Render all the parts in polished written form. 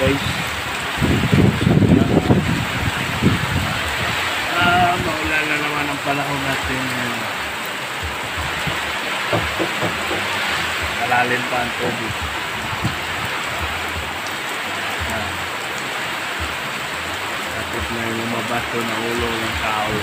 guys. Maulan na naman ang panahon natin ngayon. Malalim pa ang tubig. Tapos may lumabas doon na ulo ng tao.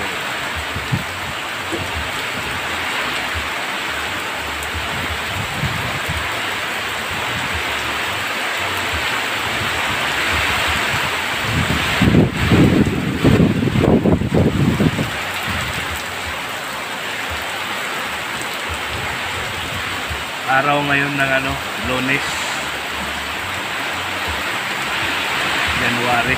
Araw ngayon ng Lunes, January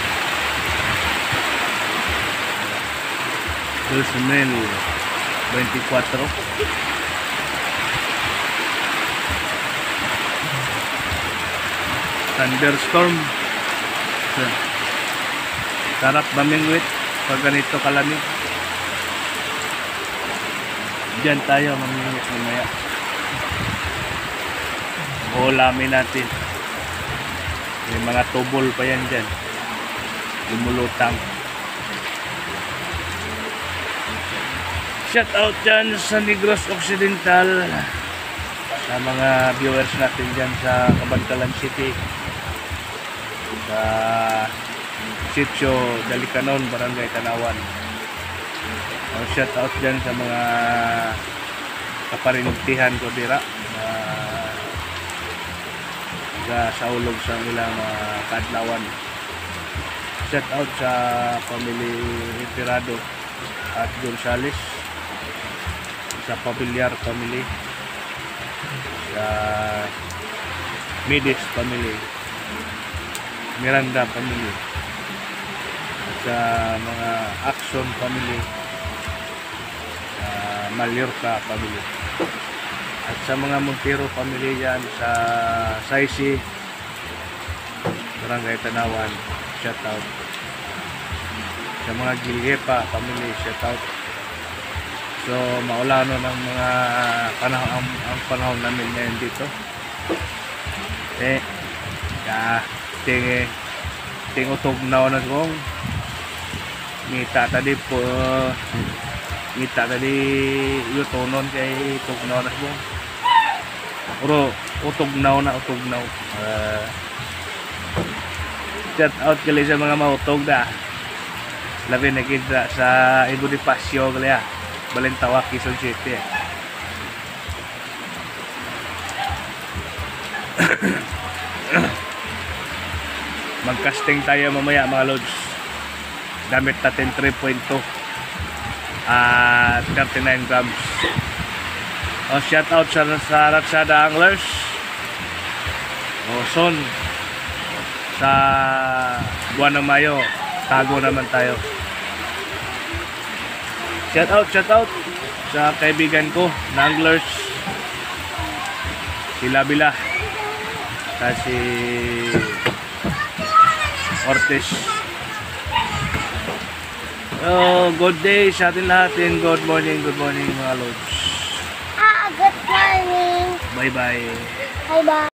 2024. Thunderstorm. Sarap mamingwit pag ganito kalamig. Diyan tayo mamingwit mamaya. Ulamin natin. May mga tubol pa yan dyan. Lumulutang. Shout out dyan sa Negros Occidental, sa mga viewers natin dyan sa Cabantalan City, sa Sitio Dalicanon, Barangay Tanawan. Shout out dyan sa mga kaparinugtihan ko dira sa ulog sa ilang kadlawan. Shout out sa family Tirado at Gonzales, sa Pabiliar family, sa Midis family, Miranda family, at sa mga Action family, Mallorca family, at sa mga Montero family yan sa Saisi, Barangay Tanawan. Shout out sa mga Gilyepa family. Shout out. So maulano ng mga panahon ang panahon namin ngayon dito. Ting utog na kong ngita tadi po, ngita tadi yutonon kay utog na kong uro utog na. Shout out kali sa mga mautog da. Labi na kita sa Ibu di Pasyo kali ya. Balintawak, Quezon City. Mag-casting tayo mamaya mga lods. Gamit natin 3.2 at 39 grams. Shout out sa Ratsada Anglers, Son, sa buwan ng Mayo. Tago naman tayo. Shout out sa kaibigan ko na anglers, si Labila, si Ortiz. Good day sa atin lahat. Good morning mga lods. Good morning. Bye bye. Bye bye.